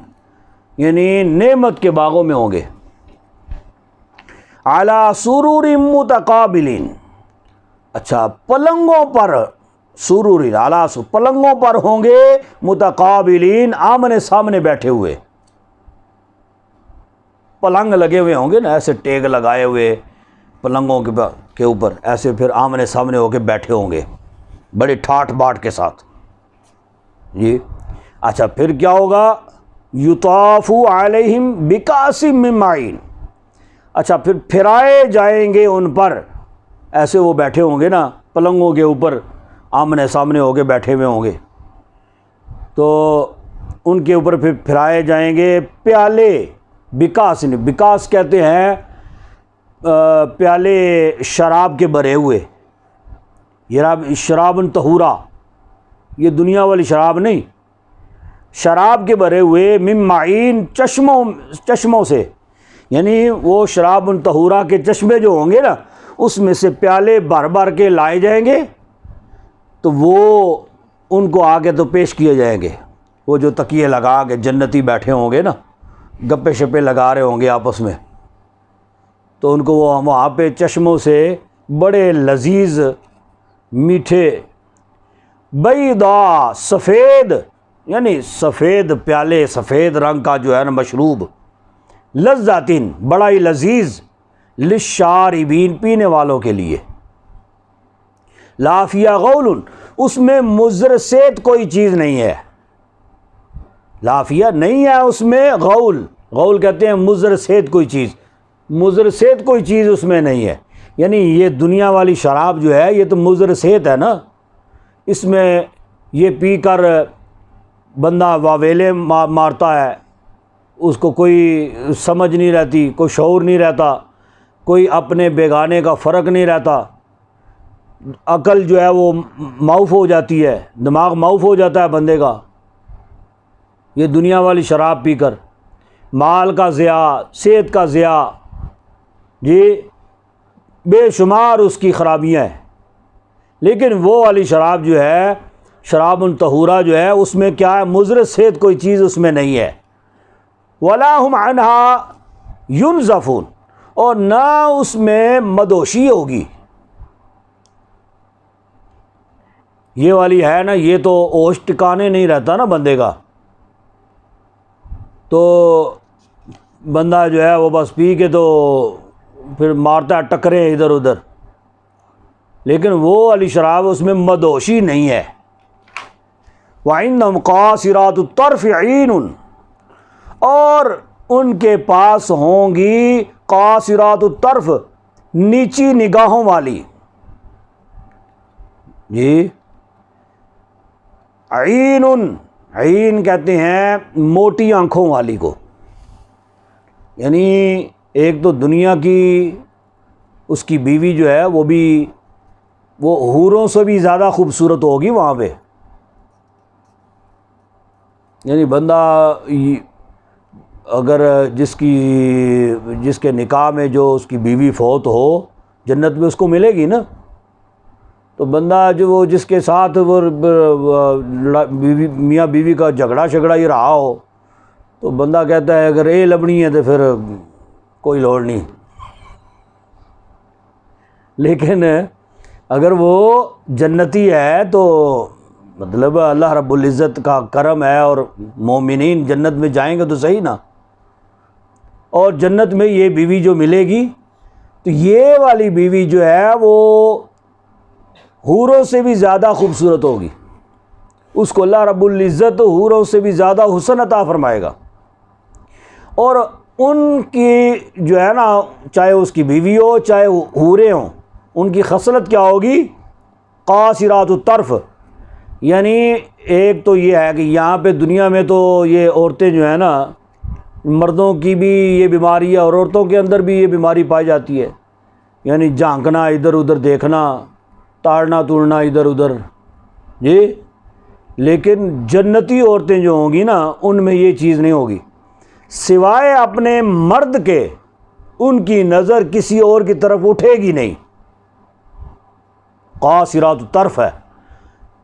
یعنی نعمت کے باغوں میں ہوں گے، علی سرور متقابلین، اچھا پلنگوں پر، سرور اعلیٰ، پلنگوں پر ہوں گے، متقابلین آمنے سامنے بیٹھے ہوئے، پلنگ لگے ہوئے ہوں گے نا، ایسے ٹیگ لگائے ہوئے پلنگوں کے اوپر، ایسے پھر آمنے سامنے ہو کے بیٹھے ہوں گے بڑی ٹھاٹ باٹ کے ساتھ جی۔ اچھا پھر کیا ہوگا؟ یطاف علیہم بکاس من معین، اچھا پھر پھرائے جائیں گے ان پر، ایسے وہ بیٹھے ہوں گے نا پلنگوں کے اوپر، آمنے سامنے ہو کے بیٹھے ہوئے ہوں گے، تو ان کے اوپر پھر پھرائے جائیں گے پیالے، بکاس، بکاس کہتے ہیں پیالے شراب کے بھرے ہوئے، یہ شراب طہورا، یہ دنیا والی شراب نہیں، شراب کے بھرے ہوئے، من معین، چشموں سے، یعنی وہ شراب طہورا کے چشمے جو ہوں گے نا، اس میں سے پیالے بھر بھر کے لائے جائیں گے، تو وہ ان کو آگے تو پیش کیے جائیں گے، وہ جو تکیے لگا کے جنتی بیٹھے ہوں گے نا، گپے شپے لگا رہے ہوں گے آپس میں، تو ان کو وہ وہاں پہ چشموں سے بڑے لذیذ میٹھے، بیضا، سفید، یعنی سفید پیالے، سفید رنگ کا جو ہے نا مشروب، لذاتن بڑا ہی لذیذ، للشاربین پینے والوں کے لیے، لا فیہا غول اس میں مضر صید کوئی چیز نہیں ہے، لا فیہا نہیں ہے اس میں غول، غول کہتے ہیں مضر صید کوئی چیز، مضر صید کوئی چیز اس میں نہیں ہے، یعنی یہ دنیا والی شراب جو ہے یہ تو مضر صید ہے نا، اس میں یہ پی کر بندہ واویلے مارتا ہے، اس کو کوئی سمجھ نہیں رہتی، کوئی شعور نہیں رہتا، کوئی اپنے بیگانے کا فرق نہیں رہتا، عقل جو ہے وہ معاف ہو جاتی ہے، دماغ معاف ہو جاتا ہے بندے کا یہ دنیا والی شراب پی کر، مال کا ضیاع، صحت کا ضیاع، جی بے شمار اس کی خرابیاں ہیں۔ لیکن وہ والی شراب جو ہے، شراب طہورہ جو ہے، اس میں کیا ہے؟ مضر صحت کوئی چیز اس میں نہیں ہے، ولا هم عنها ينزفون اور نہ اس میں مدوشی ہوگی۔ یہ والی ہے نا، یہ تو ہوش ٹکانے نہیں رہتا نا بندے کا، تو بندہ جو ہے وہ بس پی کے تو پھر مارتا ہے ٹکریں ادھر ادھر، لیکن وہ والی شراب اس میں مدوشی نہیں ہے۔ وَعِندَهُمْ قَاصِرَاتُ الطَّرْفِ عِینٌ اور ان کے پاس ہوں گی قاصرات الطرف نیچی نگاہوں والی، جی عین، عین کہتے ہیں موٹی آنکھوں والی کو، یعنی ایک تو دنیا کی اس کی بیوی جو ہے وہ بھی وہ حوروں سے بھی زیادہ خوبصورت ہوگی وہاں پہ، یعنی بندہ اگر جس کے نکاح میں جو اس کی بیوی فوت ہو جنت میں اس کو ملے گی نا، تو بندہ جو وہ جس کے ساتھ وہ میاں بیوی کا جھگڑا ہی رہا ہو تو بندہ کہتا ہے اگر یہ لبنی ہے تو پھر کوئی لوڑ نہیں، لیکن اگر وہ جنتی ہے تو مطلب اللہ رب العزت کا کرم ہے اور مومنین جنت میں جائیں گے تو صحیح نا، اور جنت میں یہ بیوی جو ملے گی تو یہ والی بیوی جو ہے وہ حوروں سے بھی زیادہ خوبصورت ہوگی، اس کو اللہ رب العزت حوروں سے بھی زیادہ حسن عطا فرمائے گا، اور ان کی جو ہے نا چاہے اس کی بیوی ہو چاہے حوریں ہوں ان کی خصلت کیا ہوگی؟ قاصرات الطرف، یعنی ایک تو یہ ہے کہ یہاں پہ دنیا میں تو یہ عورتیں جو ہیں نا، مردوں کی بھی یہ بیماری ہے اور عورتوں کے اندر بھی یہ بیماری پائی جاتی ہے، یعنی جھانکنا ادھر ادھر، دیکھنا تاڑنا توڑنا ادھر ادھر، جی لیکن جنتی عورتیں جو ہوں گی نا ان میں یہ چیز نہیں ہوگی، سوائے اپنے مرد کے ان کی نظر کسی اور کی طرف اٹھے گی نہیں، قاصرات الطرف ہے،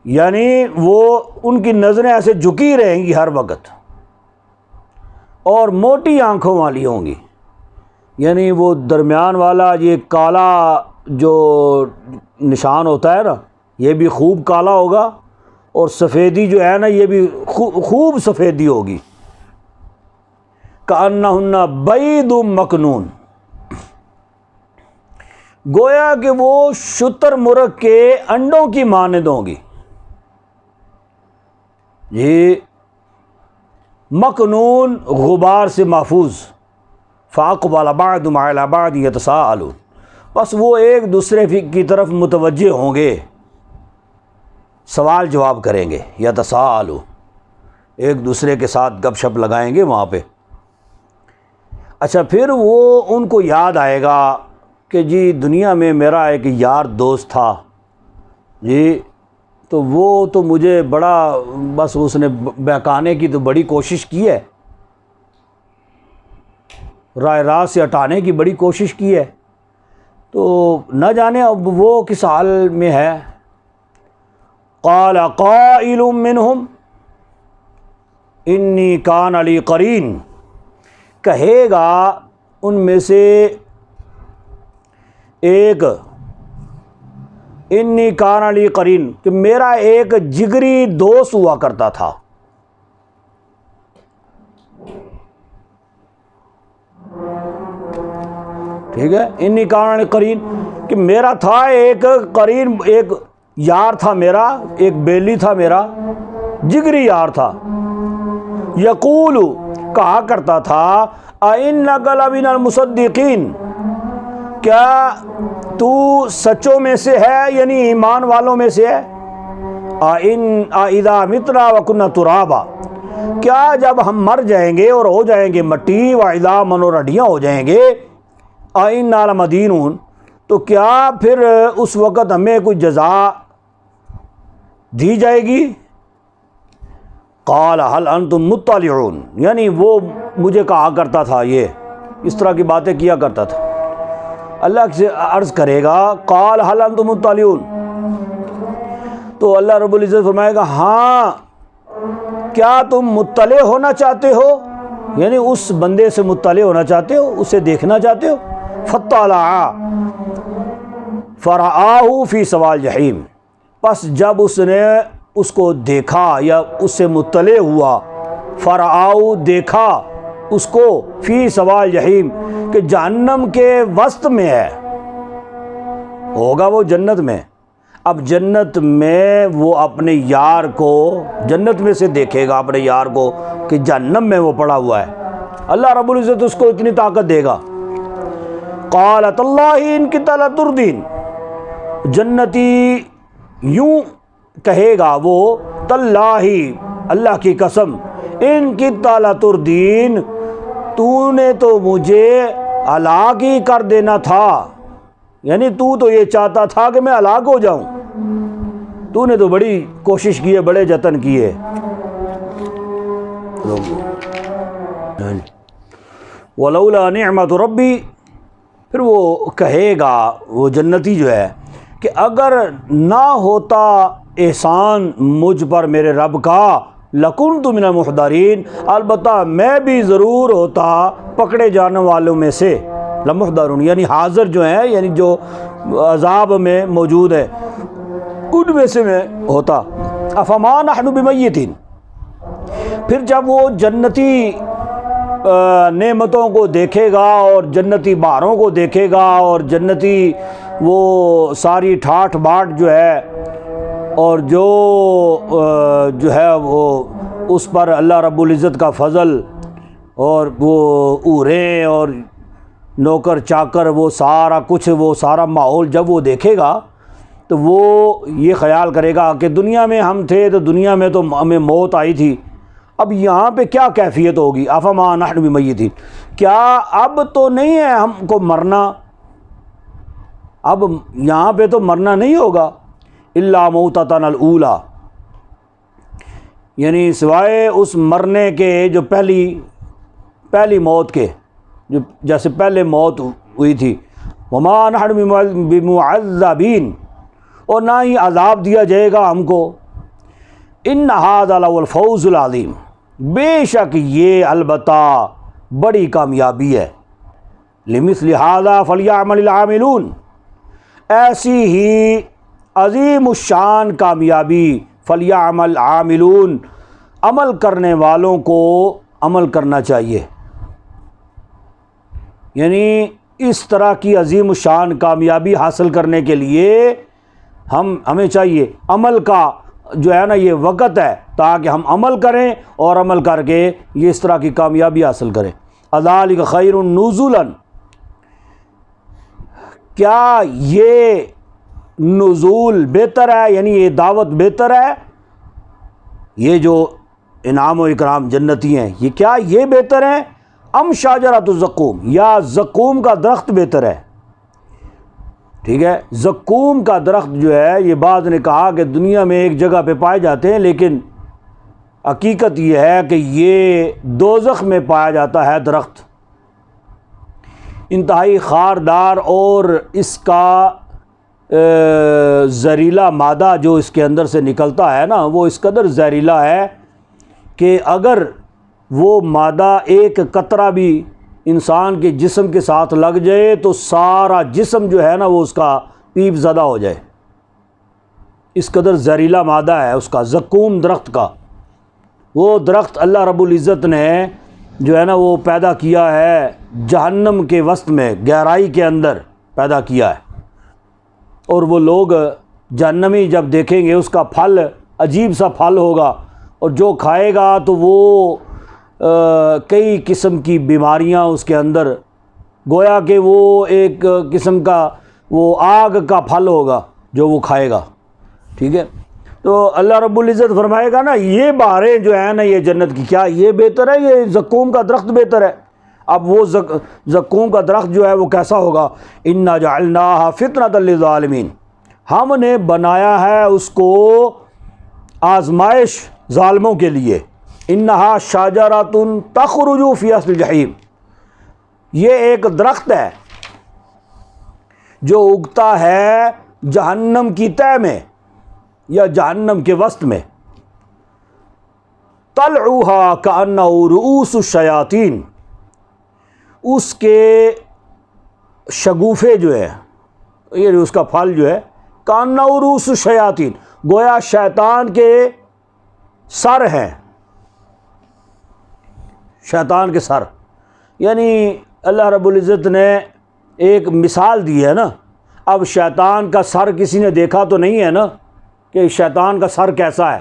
یعنی وہ ان کی نظریں ایسے جھکی رہیں گی ہر وقت، اور موٹی آنکھوں والی ہوں گی، یعنی وہ درمیان والا یہ کالا جو نشان ہوتا ہے نا یہ بھی خوب کالا ہوگا، اور سفیدی جو ہے نا یہ بھی خوب سفیدی ہوگی، کأنہن بید مکنون، گویا کہ وہ شتر مرغ کے انڈوں کی مانند ہوں گی، یہ مکنون غبار سے محفوظ، فاقبل بعضهم علی بعض یتساءلون، بس وہ ایک دوسرے کی طرف متوجہ ہوں گے، سوال جواب کریں گے، یتساءلون ایک دوسرے کے ساتھ گپ شپ لگائیں گے وہاں پہ۔ اچھا پھر وہ ان کو یاد آئے گا کہ جی دنیا میں میرا ایک یار دوست تھا جی، تو وہ تو مجھے بڑا بس اس نے بہکانے کی تو بڑی کوشش کی ہے، رائے راست سے ہٹانے کی بڑی کوشش کی ہے، تو نہ جانے اب وہ کس حال میں ہے۔ قال قائل منہم انی کان علی قرین، کہے گا ان میں سے ایک، انی کان علی قرین کہ میرا ایک جگری دوست ہوا کرتا تھا، ٹھیک ہے، انی کان قرین، کہ میرا تھا ایک قرین، ایک یار تھا میرا، ایک بیلی تھا میرا، جگری یار تھا، یقول، کہا کرتا تھا، اِنَّکَ لَمِنَ الْمُصَدِّقِینَ، کیا تو سچوں میں سے ہے، یعنی ایمان والوں میں سے ہے، اِذَا مِتْنَا وَكُنَّا تُرَابًا، کیا جب ہم مر جائیں گے اور ہو جائیں گے مٹی، وَعِظَامًا، اور ہڈیاں ہو جائیں گے، اِنَّا لَمَدِینُونَ، تو کیا پھر اس وقت ہمیں کوئی جزا دی جائے گی؟ قال هل انتم مطلعون، یعنی وہ مجھے کہا کرتا تھا، یہ اس طرح کی باتیں کیا کرتا تھا۔ اللہ سے عرض کرے گا قال هل انتم مطلعون، تو اللہ رب العزت فرمائے گا ہاں، کیا تم مطلع ہونا چاہتے ہو، یعنی اس بندے سے مطلع ہونا چاہتے ہو، اسے دیکھنا چاہتے ہو؟ فطلع فرآہ فی سواء الجحیم، پس جب اس نے اس کو دیکھا یا اس سے مطلع ہوا، فرآہ، دیکھا اس کو، فی سواء الجحیم، کہ جہنم کے وسط میں ہے، ہوگا وہ جنت میں۔ اب جنت میں وہ اپنے یار کو جنت میں سے دیکھے گا، اپنے یار کو، کہ جہنم میں وہ پڑا ہوا ہے، اللہ رب العزت اس کو اتنی طاقت دے گا۔ قال تاللہ ان کنت لتردین، جنتی یوں کہے گا وہ، تاللہ، اللہ کی قسم، ان کنت لتردین، تو نے تو مجھے ہلاک ہی کر دینا تھا، یعنی تو یہ چاہتا تھا کہ میں ہلاک ہو جاؤں، تو نے تو بڑی کوشش کی ہے، بڑے جتن کیے۔ ولولا نعمت ربی، پھر وہ کہے گا وہ جنتی جو ہے کہ اگر نہ ہوتا احسان مجھ پر میرے رب کا، لکنت من المحضرین، البتہ میں بھی ضرور ہوتا پکڑے جانے والوں میں سے، لمحضرون یعنی حاضر جو ہیں، یعنی جو عذاب میں موجود ہے ان میں سے میں ہوتا۔ افما نحن بمیتین، پھر جب وہ جنتی نعمتوں کو دیکھے گا اور جنتی بہاروں کو دیکھے گا اور جنتی وہ ساری ٹھاٹھ باٹ جو ہے اور جو ہے وہ اس پر اللہ رب العزت کا فضل اور وہ اوریں اور نوکر چاکر، وہ سارا کچھ، وہ سارا ماحول جب وہ دیکھے گا تو وہ یہ خیال کرے گا کہ دنیا میں ہم تھے تو دنیا میں تو ہمیں موت آئی تھی، اب یہاں پہ کیا کیفیت ہوگی؟ افما نحن بمیتین، کیا اب تو نہیں ہے ہم کو مرنا، اب یہاں پہ تو مرنا نہیں ہوگا، الا موتتنا الاولی، یعنی سوائے اس مرنے کے جو پہلی موت کے، جو جیسے پہلے موت ہوئی تھی، وما نحن بمعذبین، اور نہ ہی عذاب دیا جائے گا ہم کو، ان ھذا لہو الفوز العظیم، بے شک یہ البتہ بڑی کامیابی ہے، لمثل ھذا فلیعمل العاملون، ایسی ہی عظیم الشان کامیابی، فلیعمل العاملون، عمل کرنے والوں کو عمل کرنا چاہیے، یعنی اس طرح کی عظیم الشان کامیابی حاصل کرنے کے لیے ہمیں چاہیے عمل کا جو ہے نا یہ وقت ہے، تاکہ ہم عمل کریں اور عمل کر کے یہ اس طرح کی کامیابی حاصل کریں۔ اذالک خیر نزولا، کیا یہ نزول بہتر ہے، یعنی یہ دعوت بہتر ہے، یہ جو انعام و اکرام جنتی ہیں کیا یہ بہتر ہے، ام شجرۃ الزقوم، یا زقوم کا درخت بہتر ہے؟ ٹھیک ہے، زقوم کا درخت جو ہے، یہ بعض نے کہا کہ دنیا میں ایک جگہ پہ پائے جاتے ہیں، لیکن حقیقت یہ ہے کہ یہ دوزخ میں پایا جاتا ہے درخت، انتہائی خاردار، اور اس کا زہریلا مادہ جو اس کے اندر سے نکلتا ہے نا، وہ اس قدر زہریلا ہے کہ اگر وہ مادہ ایک قطرہ بھی انسان کے جسم کے ساتھ لگ جائے تو سارا جسم جو ہے نا وہ اس کا پیپ زدہ ہو جائے، اس قدر زہریلا مادہ ہے اس کا، زقوم درخت کا۔ وہ درخت اللہ رب العزت نے جو ہے نا وہ پیدا کیا ہے جہنم کے وسط میں، گہرائی کے اندر پیدا کیا ہے، اور وہ لوگ جہنمی جب دیکھیں گے اس کا پھل عجیب سا پھل ہوگا، اور جو کھائے گا تو وہ کئی قسم کی بیماریاں اس کے اندر، گویا کہ وہ ایک قسم کا وہ آگ کا پھل ہوگا جو وہ کھائے گا، ٹھیک ہے۔ تو اللہ رب العزت فرمائے گا نا یہ بہاریں جو ہیں نا یہ جنت کی، کیا یہ بہتر ہے، یہ زقوم کا درخت بہتر ہے؟ اب وہ زقوم کا درخت جو ہے وہ کیسا ہوگا؟ انا جعلناها فتنة للظالمین، ہم نے بنایا ہے اس کو آزمائش ظالموں کے لیے۔ انہا شجرۃ تخرج فی اصل الجحیم، یہ ایک درخت ہے جو اگتا ہے جہنم کی تہ میں یا جہنم کے وسط میں۔ طلعها کأنہ رؤوس الشیاطین، اس کے شگوفے جو ہے، یہ اس کا پھل جو ہے کأنہ رؤوس الشیاطین، گویا شیطان کے سر ہیں، شیطان کے سر، یعنی اللہ رب العزت نے ایک مثال دی ہے نا۔ اب شیطان کا سر کسی نے دیکھا تو نہیں ہے نا کہ شیطان کا سر کیسا ہے،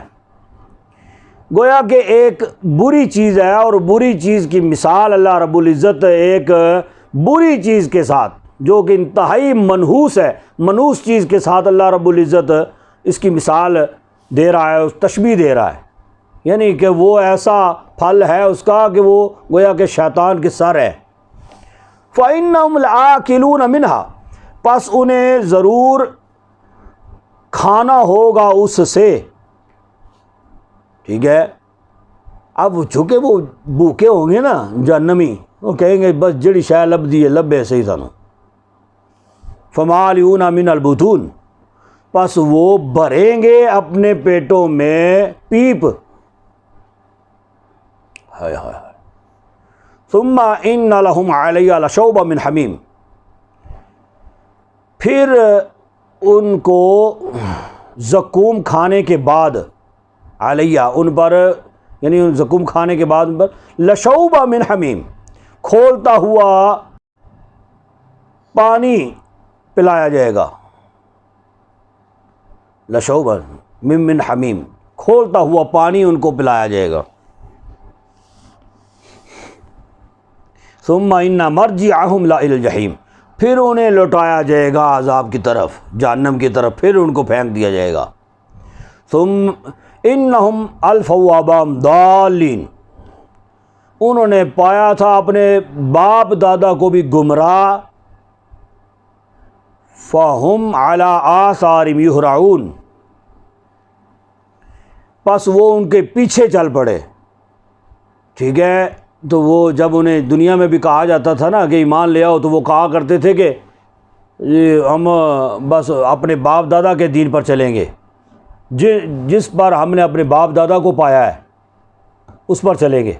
گویا کہ ایک بری چیز ہے، اور بری چیز کی مثال اللہ رب العزت ایک بری چیز کے ساتھ جو کہ انتہائی منحوس ہے، منحوس چیز کے ساتھ اللہ رب العزت اس کی مثال دے رہا ہے، تشبیہ دے رہا ہے، یعنی کہ وہ ایسا پھل ہے اس کا کہ وہ گویا کہ شیطان کے سر ہے۔ فَإِنَّهُمْ لَآكِلُونَ مِنْهَا، پس انہیں ضرور کھانا ہوگا اس سے، ٹھیک ہے۔ اب چونکہ وہ بھوکے ہوں گے نا جہنمی، وہ کہیں گے بس جڑی شے لبدی ہے لبے صحیح سانو، فَمَالِئُونَ مِنَ الْبُطُونِ، پس وہ بھریں گے اپنے پیٹوں میں پیپ، ہائے ہائے ہائے۔ ثم ان لهم علیہ لشوبا من حمیم، پھر ان کو زقوم کھانے کے بعد، علیہ ان پر، یعنی ان زقوم کھانے کے بعد ان پر لشوبا من حمیم، کھولتا ہوا پانی پلایا جائے گا، لشوبا من حمیم، کھولتا ہوا پانی ان کو پلایا جائے گا۔ ثم ان مرجعهم الى الجحیم، پھر انہیں لوٹایا جائے گا عذاب کی طرف، جہنم کی طرف، پھر ان کو پھینک دیا جائے گا۔ ثم انہم الفوا آباءہم ضالین، انہوں نے پایا تھا اپنے باپ دادا کو بھی گمراہ، فہم علی آثارہم یہرعون، پس وہ ان کے پیچھے چل پڑے، ٹھیک ہے۔ تو وہ جب انہیں دنیا میں بھی کہا جاتا تھا نا کہ ایمان لے آؤ، تو وہ کہا کرتے تھے کہ ہم بس اپنے باپ دادا کے دین پر چلیں گے، جس پر ہم نے اپنے باپ دادا کو پایا ہے اس پر چلیں گے۔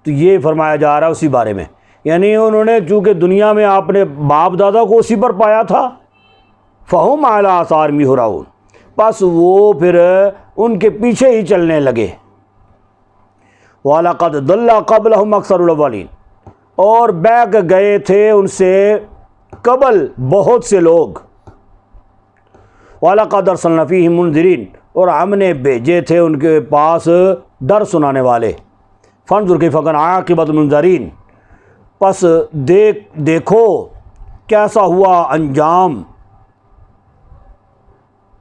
تو یہ فرمایا جا رہا ہے اسی بارے میں، یعنی انہوں نے چونکہ دنیا میں اپنے باپ دادا کو اسی پر پایا تھا، فہم علی آثارہم یہرعون، پس وہ پھر ان کے پیچھے ہی چلنے لگے۔ وَلَقَدْ ضَلَّ قَبْلَهُمْ أَكْثَرُ الْأَوَّلِينَ، اور بیک گئے تھے ان سے قبل بہت سے لوگ۔ وَلَقَدْ أَرْسَلْنَا فِيهِمْ مُنذِرِينَ، اور ہم نے بھیجے تھے ان کے پاس ڈر سنانے والے۔ فَانظُرْ كَيْفَ كَانَ عَاقِبَةُ الْمُنذَرِينَ، پس دیکھو کیسا ہوا انجام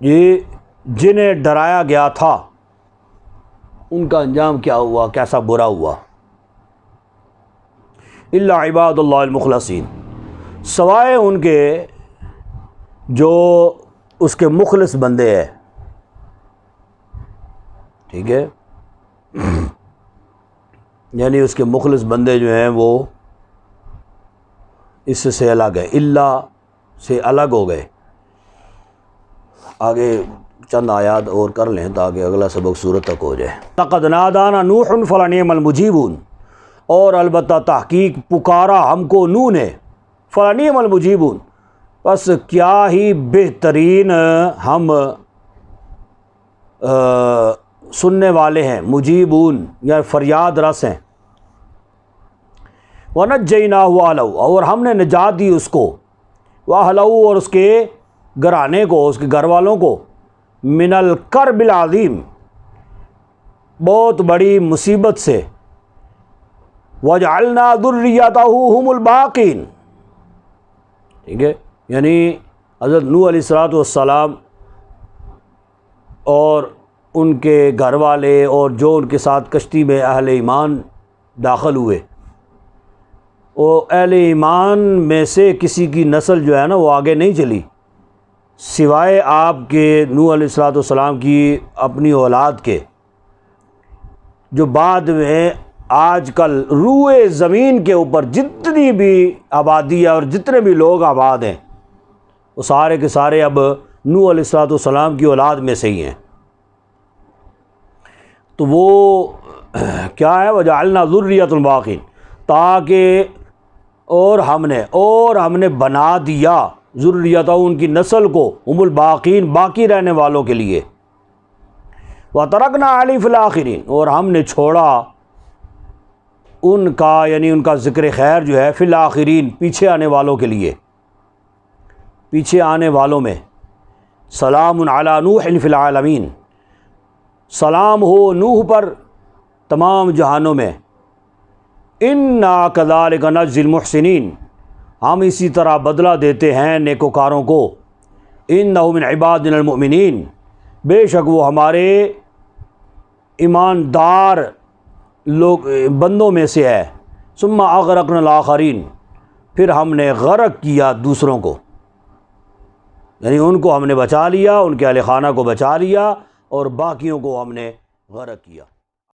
یہ جنہیں ڈرایا گیا تھا، ان کا انجام کیا ہوا، کیسا برا ہوا۔ الا عباد اللہ المخلصین، سوائے ان کے جو اس کے مخلص بندے ہیں، ٹھیک ہے، یعنی اس کے مخلص بندے جو ہیں وہ اس سے الگ ہے، اللہ سے الگ ہو گئے۔ آگے چند آیات اور کر لیں تاکہ اگلا سبق سورت تک ہو جائے۔ لقد نادانا نوح فلنعم المجیبون، اور البتہ تحقیق پکارا ہم کو نوح نے، فلنعم المجیبون، بس کیا ہی بہترین ہم سننے والے ہیں، مجیبون یا فریاد رس ہیں، وَنَجَّيْنَاهُ وَأَهْلَهُ، اور ہم نے نجات دی اس کو، وَأَهْلَهُ، اور اس کے گھرانے کو، اس کے گھر والوں کو، من الکرب العظیم، بہت بڑی مصیبت سے، وَجَعَلْنَا ذُرِّيَّتَهُ هُمُ الْبَاقِينَ، ٹھیک ہے، یعنی حضرت نوح علیہ السلام اور ان کے گھر والے اور جو ان کے ساتھ کشتی میں اہل ایمان داخل ہوئے، وہ اہل ایمان میں سے کسی کی نسل جو ہے نا وہ آگے نہیں چلی سوائے آپ کے نوح علیہ السلام کی اپنی اولاد کے، جو بعد میں آج کل روئے زمین کے اوپر جتنی بھی آبادی ہے اور جتنے بھی لوگ آباد ہیں وہ سارے کے سارے اب نوح علیہ السلام کی اولاد میں سے ہی ہیں۔ تو وہ کیا ہے، وَجَعَلْنَا ذُرِّيَّةَ الْبَاقِينَ، تاکہ اور ہم نے بنا دیا ذریتہ، ان کی نسل کو، ہم الباقین، باقی رہنے والوں کے لیے، وَتَرَكْنَا عَلَيْهِ فِي الْآخِرِينَ، اور ہم نے چھوڑا ان کا، یعنی ان کا ذکر خیر جو ہے، فی الآخرین، پیچھے آنے والوں کے لیے، پیچھے آنے والوں میں، سلام علی نوح فی العالمین، سلام ہو نوح پر تمام جہانوں میں، انا کذالک نجزی المحسنین، ہم اسی طرح بدلہ دیتے ہیں نیکوکاروں کو، انہ من عبادنا المؤمنین، بے شک وہ ہمارے ایماندار لوگ بندوں میں سے ہے، ثم اغرقنا الآخرین، پھر ہم نے غرق کیا دوسروں کو، یعنی ان کو ہم نے بچا لیا، ان کے اہل خانہ کو بچا لیا اور باقیوں کو ہم نے غرق کیا۔